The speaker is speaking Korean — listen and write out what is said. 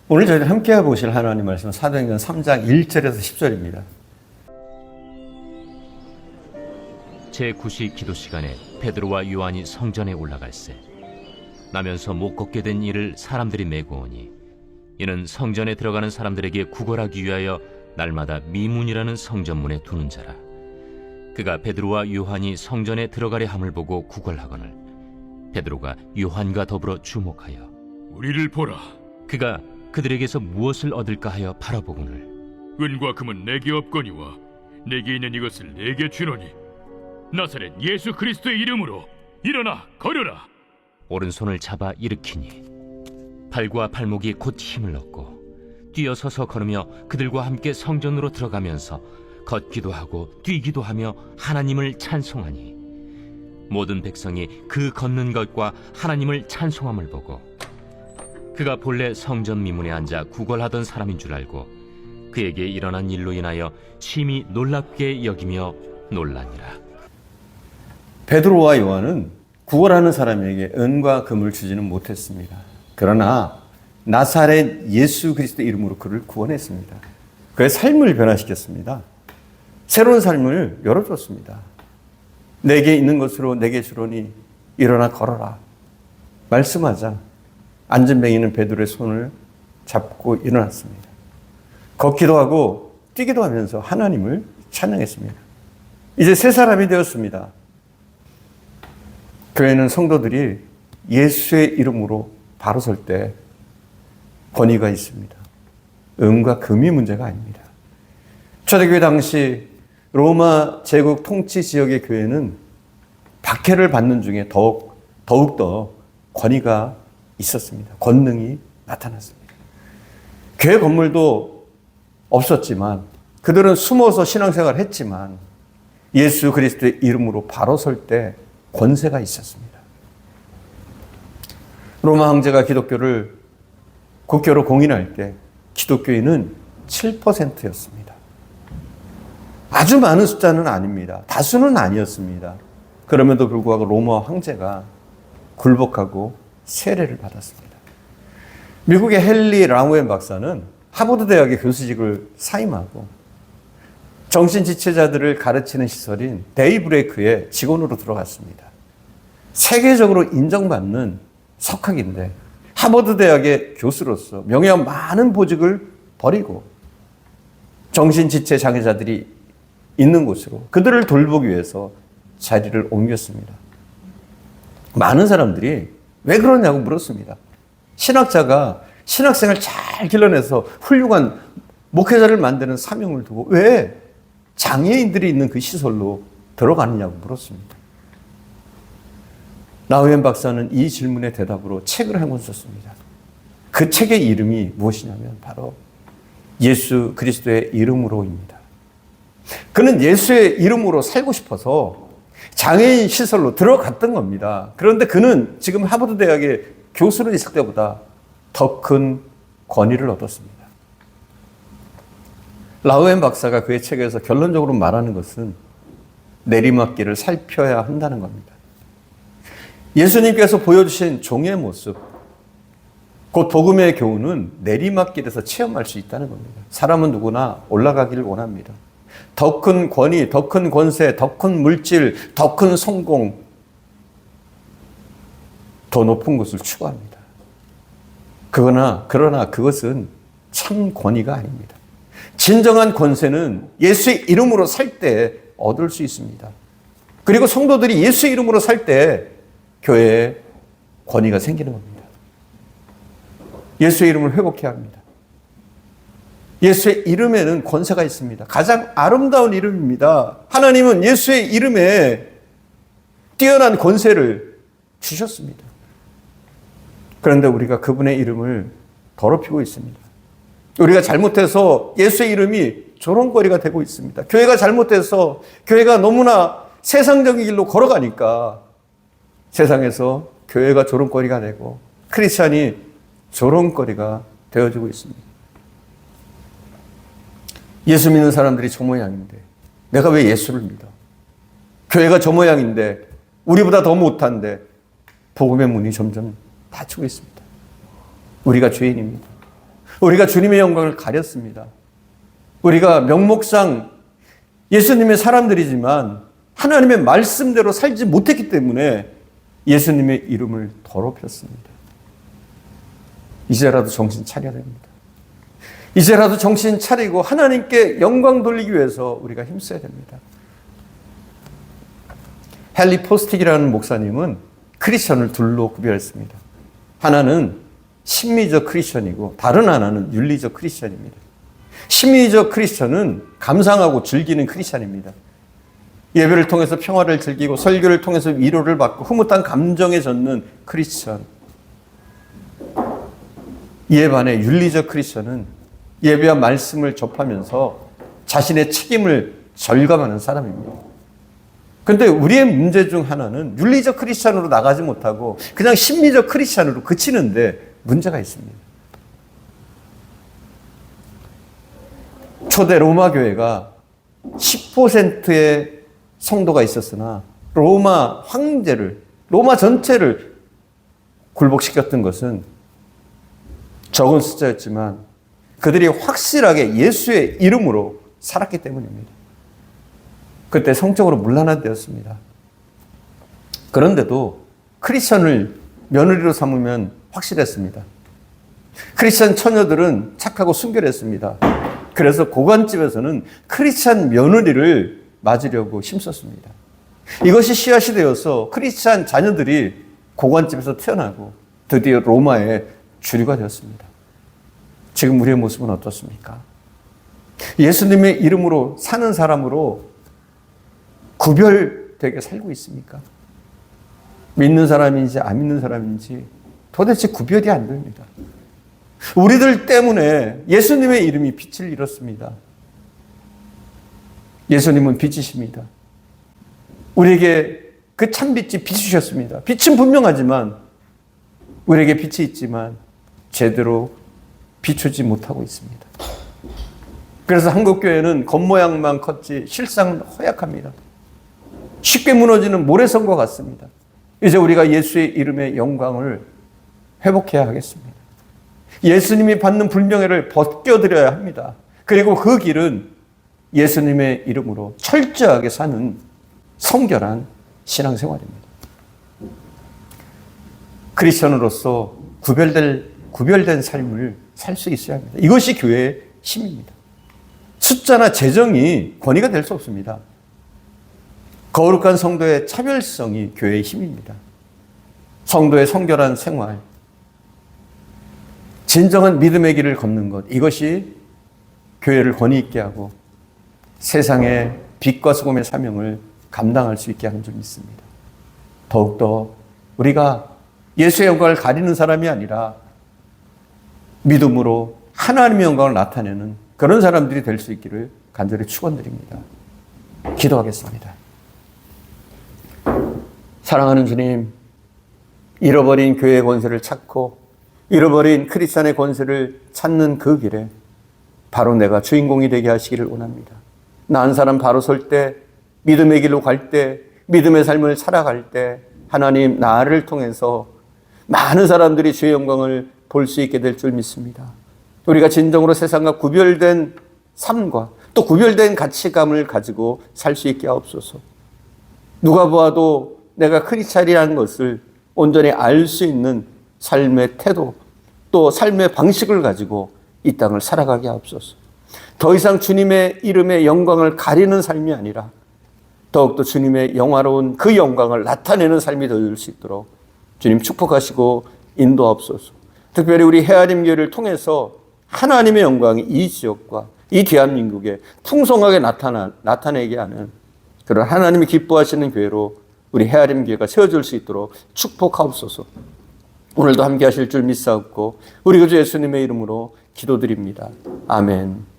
오늘 저희가 함께 보실 하나님 말씀은 사도행전 3장 1절에서 10절입니다. 제9시 기도 시간에 베드로와 요한이 성전에 올라갈새 나면서 못 걷게 된 이를 사람들이 메고 오니 이는 성전에 들어가는 사람들에게 구걸하기 위하여 날마다 미문이라는 성전문에 두는 자라. 그가 베드로와 요한이 성전에 들어가려 함을 보고 구걸하거늘 베드로가 요한과 더불어 주목하여 우리를 보라. 그가 그들에게서 무엇을 얻을까 하여 바라보거늘 은과 금은 내게 없거니와 내게 있는 이것을 내게 주노니 나사렛 예수 그리스도의 이름으로 일어나 걸으라. 오른손을 잡아 일으키니 발과 발목이 곧 힘을 얻고 뛰어서서 걸으며 그들과 함께 성전으로 들어가면서 걷기도 하고 뛰기도 하며 하나님을 찬송하니 모든 백성이 그 걷는 것과 하나님을 찬송함을 보고 그가 본래 성전 미문에 앉아 구걸하던 사람인 줄 알고 그에게 일어난 일로 인하여 심히 놀랍게 여기며 놀라니라. 베드로와 요한은 구걸하는 사람에게 은과 금을 주지는 못했습니다. 그러나 나사렛 예수 그리스도 이름으로 그를 구원했습니다. 그의 삶을 변화시켰습니다. 새로운 삶을 열어줬습니다. 내게 있는 것으로 내게 주로니 일어나 걸어라. 말씀하자 안전뱅이는 베드로의 손을 잡고 일어났습니다. 걷기도 하고 뛰기도 하면서 하나님을 찬양했습니다. 이제 새 사람이 되었습니다. 교회는 성도들이 예수의 이름으로 바로 설 때 권위가 있습니다. 은과 금이 문제가 아닙니다. 초대교회 당시 로마 제국 통치 지역의 교회는 박해를 받는 중에 더욱더 권위가 있었습니다. 권능이 나타났습니다. 교회 건물도 없었지만 그들은 숨어서 신앙생활을 했지만 예수 그리스도의 이름으로 바로 설 때 권세가 있었습니다. 로마 황제가 기독교를 국교로 공인할 때 기독교인은 7%였습니다. 아주 많은 숫자는 아닙니다. 다수는 아니었습니다. 그럼에도 불구하고 로마 황제가 굴복하고 세례를 받았습니다. 미국의 헨리 라우엔 박사는 하버드 대학의 교수직을 사임하고 정신지체자들을 가르치는 시설인 데이브레이크에 직원으로 들어갔습니다. 세계적으로 인정받는 석학인데 하버드 대학의 교수로서 명예와 많은 보직을 버리고 정신지체 장애자들이 있는 곳으로 그들을 돌보기 위해서 자리를 옮겼습니다. 많은 사람들이 왜 그러냐고 물었습니다. 신학자가 신학생을 잘 길러내서 훌륭한 목회자를 만드는 사명을 두고 왜 장애인들이 있는 그 시설로 들어가느냐고 물었습니다. 라우엔 박사는 이 질문의 대답으로 책을 한 권 썼습니다. 그 책의 이름이 무엇이냐면 바로 예수 그리스도의 이름으로입니다. 그는 예수의 이름으로 살고 싶어서 장애인 시설로 들어갔던 겁니다. 그런데 그는 지금 하버드 대학의 교수로 있을 때보다 더 큰 권위를 얻었습니다. 라우엔 박사가 그의 책에서 결론적으로 말하는 것은 내리막길을 살펴야 한다는 겁니다. 예수님께서 보여주신 종의 모습, 곧 복음의 교훈은 내리막길에서 체험할 수 있다는 겁니다. 사람은 누구나 올라가기를 원합니다. 더 큰 권위, 더 큰 권세, 더 큰 물질, 더 큰 성공, 더 높은 것을 추구합니다. 그러나 그것은 참 권위가 아닙니다. 진정한 권세는 예수의 이름으로 살 때 얻을 수 있습니다. 그리고 성도들이 예수의 이름으로 살 때 교회에 권위가 생기는 겁니다. 예수의 이름을 회복해야 합니다. 예수의 이름에는 권세가 있습니다. 가장 아름다운 이름입니다. 하나님은 예수의 이름에 뛰어난 권세를 주셨습니다. 그런데 우리가 그분의 이름을 더럽히고 있습니다. 우리가 잘못해서 예수의 이름이 조롱거리가 되고 있습니다. 교회가 잘못해서 교회가 너무나 세상적인 길로 걸어가니까 세상에서 교회가 조롱거리가 되고 크리스찬이 조롱거리가 되어지고 있습니다. 예수 믿는 사람들이 저 모양인데 내가 왜 예수를 믿어? 교회가 저 모양인데 우리보다 더 못한데 복음의 문이 점점 닫히고 있습니다. 우리가 죄인입니다. 우리가 주님의 영광을 가렸습니다. 우리가 명목상 예수님의 사람들이지만 하나님의 말씀대로 살지 못했기 때문에 예수님의 이름을 더럽혔습니다. 이제라도 정신 차려야 됩니다. 이제라도 정신 차리고 하나님께 영광 돌리기 위해서 우리가 힘써야 됩니다. 헨리 포스틱이라는 목사님은 크리스천을 둘로 구별했습니다. 하나는 심리적 크리스천이고 다른 하나는 윤리적 크리스천입니다. 심리적 크리스천은 감상하고 즐기는 크리스천입니다. 예배를 통해서 평화를 즐기고 설교를 통해서 위로를 받고 흐뭇한 감정에 젖는 크리스천. 이에 반해 윤리적 크리스천은 예배와 말씀을 접하면서 자신의 책임을 절감하는 사람입니다. 그런데 우리의 문제 중 하나는 윤리적 크리스천으로 나가지 못하고 그냥 심리적 크리스천으로 그치는데 문제가 있습니다. 초대 로마 교회가 10%의 성도가 있었으나 로마 황제를, 로마 전체를 굴복시켰던 것은 적은 숫자였지만 그들이 확실하게 예수의 이름으로 살았기 때문입니다. 그때 성적으로 문란화되었습니다. 그런데도 크리스천을 며느리로 삼으면 확실했습니다. 크리스천 처녀들은 착하고 순결했습니다. 그래서 고관집에서는 크리스천 며느리를 맞으려고 힘썼습니다. 이것이 씨앗이 되어서 크리스천 자녀들이 고관집에서 태어나고 드디어 로마의 주류가 되었습니다. 지금 우리의 모습은 어떻습니까? 예수님의 이름으로 사는 사람으로 구별되게 살고 있습니까? 믿는 사람인지 안 믿는 사람인지 도대체 구별이 안 됩니다. 우리들 때문에 예수님의 이름이 빛을 잃었습니다. 예수님은 빛이십니다. 우리에게 그 참빛이 비추셨습니다. 빛은 분명하지만 우리에게 빛이 있지만 제대로 비추지 못하고 있습니다. 그래서 한국교회는 겉모양만 컸지 실상은 허약합니다. 쉽게 무너지는 모래성과 같습니다. 이제 우리가 예수의 이름의 영광을 회복해야 하겠습니다. 예수님이 받는 불명예를 벗겨드려야 합니다. 그리고 그 길은 예수님의 이름으로 철저하게 사는 성결한 신앙생활입니다. 크리스천으로서 구별된 삶을 살 수 있어야 합니다. 이것이 교회의 힘입니다. 숫자나 재정이 권위가 될 수 없습니다. 거룩한 성도의 차별성이 교회의 힘입니다. 성도의 성결한 생활, 진정한 믿음의 길을 걷는 것, 이것이 교회를 권위 있게 하고 세상의 빛과 소금의 사명을 감당할 수 있게 하는 줄 믿습니다. 더욱더 우리가 예수의 영광을 가리는 사람이 아니라 믿음으로 하나님의 영광을 나타내는 그런 사람들이 될 수 있기를 간절히 축원드립니다. 기도하겠습니다. 사랑하는 주님, 잃어버린 교회의 권세를 찾고 잃어버린 크리스천의 권세를 찾는 그 길에 바로 내가 주인공이 되게 하시기를 원합니다. 나 한 사람 바로 설 때, 믿음의 길로 갈 때, 믿음의 삶을 살아갈 때 하나님 나를 통해서 많은 사람들이 주의 영광을 볼 수 있게 될 줄 믿습니다. 우리가 진정으로 세상과 구별된 삶과 또 구별된 가치감을 가지고 살 수 있게 하옵소서. 누가 보아도 내가 크리스찬이라는 것을 온전히 알 수 있는 삶의 태도 또 삶의 방식을 가지고 이 땅을 살아가게 하옵소서. 더 이상 주님의 이름의 영광을 가리는 삶이 아니라 더욱더 주님의 영화로운 그 영광을 나타내는 삶이 되어질 수 있도록 주님 축복하시고 인도하옵소서. 특별히 우리 헤아림 교회를 통해서 하나님의 영광이 이 지역과 이 대한민국에 풍성하게 나타내게 하는 그런 하나님이 기뻐하시는 교회로 우리 헤아림 교회가 세워질 수 있도록 축복하옵소서. 오늘도 함께 하실 줄 믿사옵고 우리 구주 예수님의 이름으로 기도드립니다. 아멘.